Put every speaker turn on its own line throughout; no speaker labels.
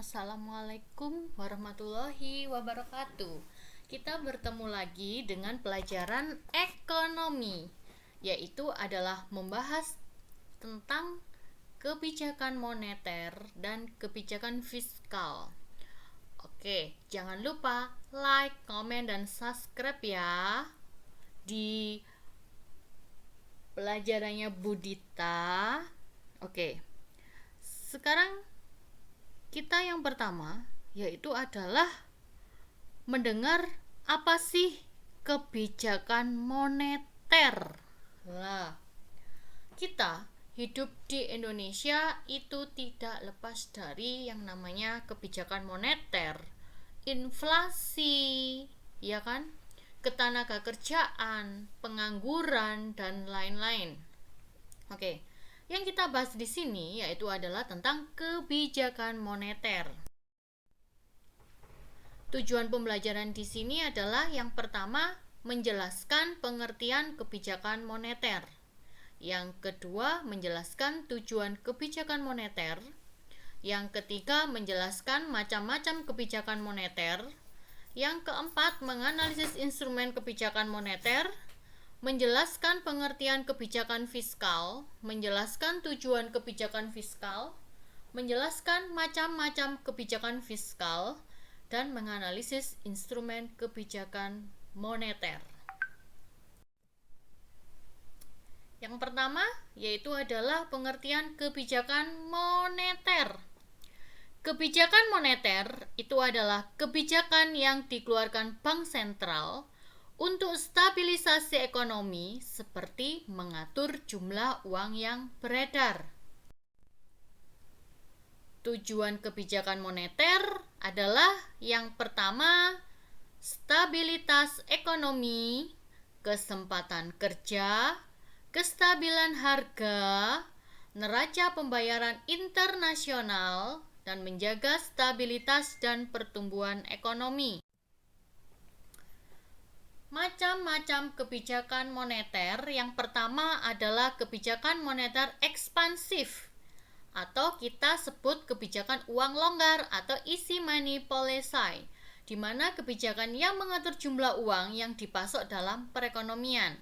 Assalamualaikum warahmatullahi wabarakatuh. Kita bertemu lagi dengan pelajaran ekonomi, yaitu adalah membahas tentang kebijakan moneter dan kebijakan fiskal. Oke, jangan lupa like, komen, dan subscribe ya di pelajarannya Budita. Oke, sekarang kita yang pertama yaitu adalah mendengar apa sih kebijakan moneter. Lah, kita hidup di Indonesia itu tidak lepas dari yang namanya kebijakan moneter, inflasi, ya kan? Ketenaga kerjaan, pengangguran, dan lain-lain. Oke. Yang kita bahas di sini yaitu adalah tentang kebijakan moneter. Tujuan pembelajaran di sini adalah yang pertama menjelaskan pengertian kebijakan moneter. Yang kedua menjelaskan tujuan kebijakan moneter. Yang ketiga menjelaskan macam-macam kebijakan moneter. Yang keempat menganalisis instrumen kebijakan moneter. Menjelaskan pengertian kebijakan fiskal, menjelaskan tujuan kebijakan fiskal, menjelaskan macam-macam kebijakan fiskal, dan menganalisis instrumen kebijakan moneter. Yang pertama yaitu adalah pengertian kebijakan moneter. Kebijakan moneter itu adalah kebijakan yang dikeluarkan bank sentral untuk stabilisasi ekonomi seperti mengatur jumlah uang yang beredar. Tujuan kebijakan moneter adalah yang pertama, stabilitas ekonomi, kesempatan kerja, kestabilan harga, neraca pembayaran internasional, dan menjaga stabilitas dan pertumbuhan ekonomi. Macam-macam kebijakan moneter. Yang pertama adalah kebijakan moneter ekspansif atau kita sebut kebijakan uang longgar atau easy money policy, di mana kebijakan yang mengatur jumlah uang yang dipasok dalam perekonomian.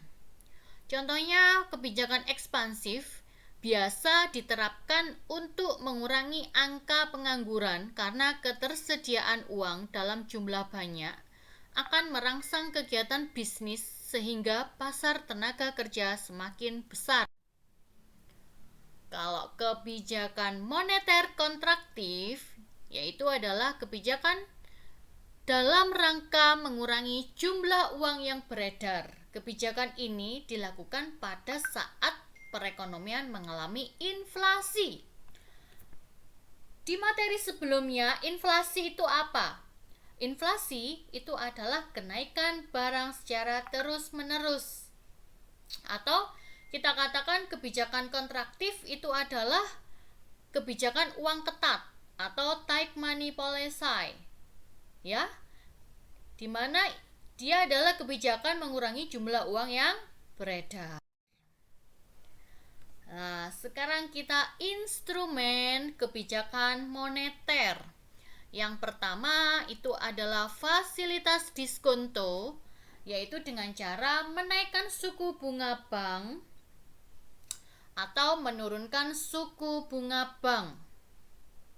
Contohnya, kebijakan ekspansif biasa diterapkan untuk mengurangi angka pengangguran karena ketersediaan uang dalam jumlah banyak akan merangsang kegiatan bisnis sehingga pasar tenaga kerja semakin besar. Kalau kebijakan moneter kontraktif, yaitu adalah kebijakan dalam rangka mengurangi jumlah uang yang beredar. Kebijakan ini dilakukan pada saat perekonomian mengalami inflasi. Di materi sebelumnya, inflasi itu apa? Inflasi itu adalah kenaikan barang secara terus-menerus. Atau kita katakan kebijakan kontraktif itu adalah kebijakan uang ketat atau tight money policy. Ya. Di mana dia adalah kebijakan mengurangi jumlah uang yang beredar. Nah, sekarang kita instrumen kebijakan moneter. Yang pertama itu adalah fasilitas diskonto, yaitu dengan cara menaikkan suku bunga bank atau menurunkan suku bunga bank.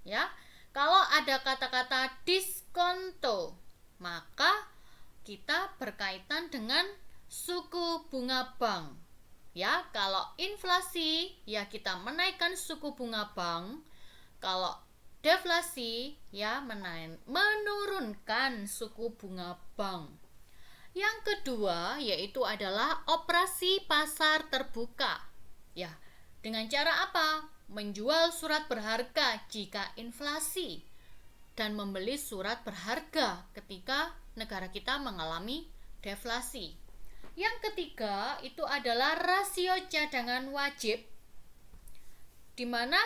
Ya, kalau ada kata-kata diskonto, maka kita berkaitan dengan suku bunga bank. Ya, kalau inflasi, ya kita menaikkan suku bunga bank. Kalau deflasi, ya menurunkan suku bunga bank. Yang kedua yaitu adalah operasi pasar terbuka. Ya, dengan cara apa? Menjual surat berharga jika inflasi dan membeli surat berharga ketika negara kita mengalami deflasi. Yang ketiga itu adalah rasio cadangan wajib, di mana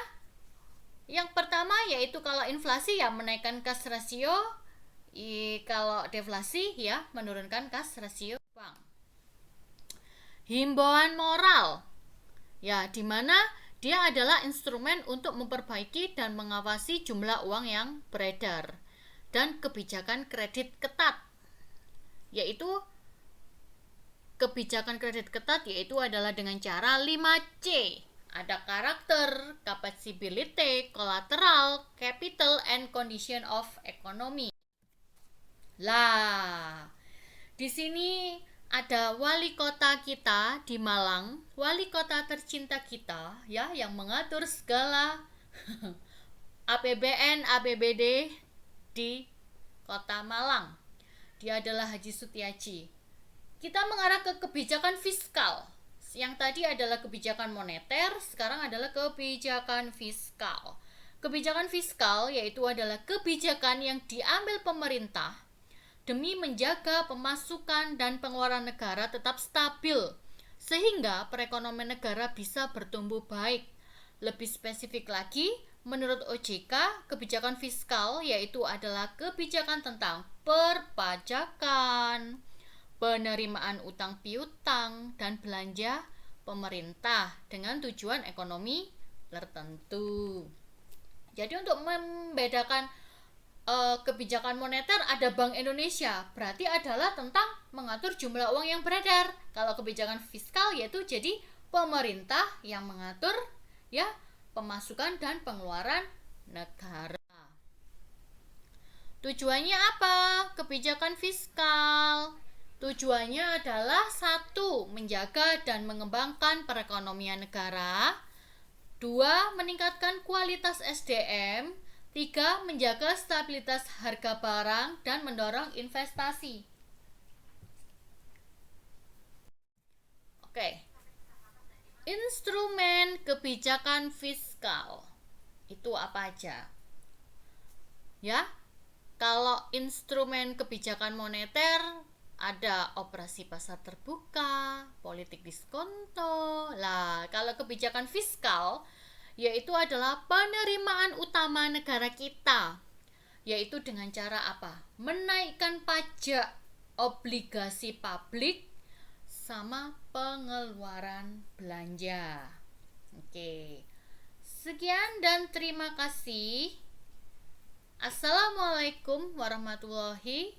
yang pertama yaitu kalau inflasi ya menaikkan cash ratio, kalau deflasi ya menurunkan cash ratio bank. Himbauan moral, ya di mana Dia adalah instrumen untuk memperbaiki dan mengawasi jumlah uang yang beredar. Dan kebijakan kredit ketat, yaitu kebijakan kredit ketat yaitu adalah dengan cara 5C. Ada karakter, capacity, collateral, capital, and condition of economy. Lah, di sini ada wali kota kita di Malang, wali kota tercinta kita ya, yang mengatur segala APBN, APBD di kota Malang. Dia adalah Haji Sutiaji. Kita mengarah ke kebijakan fiskal. Yang tadi adalah kebijakan moneter, sekarang adalah kebijakan fiskal. Kebijakan fiskal yaitu adalah kebijakan yang diambil pemerintah demi menjaga pemasukan dan pengeluaran negara tetap stabil, sehingga perekonomian negara bisa bertumbuh baik. Lebih spesifik lagi, menurut OJK, kebijakan fiskal yaitu adalah kebijakan tentang perpajakan, penerimaan utang piutang, dan belanja pemerintah dengan tujuan ekonomi tertentu. Jadi untuk membedakan kebijakan moneter ada Bank Indonesia, berarti adalah tentang mengatur jumlah uang yang beredar. Kalau kebijakan fiskal yaitu jadi pemerintah yang mengatur ya pemasukan dan pengeluaran negara. Tujuannya apa? Kebijakan fiskal tujuannya adalah 1. Menjaga dan mengembangkan perekonomian negara. 2. Meningkatkan kualitas SDM. 3. Menjaga stabilitas harga barang dan mendorong investasi. Oke. Instrumen kebijakan fiskal itu apa aja? Ya, kalau instrumen kebijakan moneter ada operasi pasar terbuka, politik diskonto. Lah, kalau kebijakan fiskal yaitu adalah penerimaan utama negara kita, yaitu dengan cara apa? Menaikkan pajak, obligasi publik, sama pengeluaran belanja. Oke, sekian dan terima kasih. Assalamualaikum warahmatullahi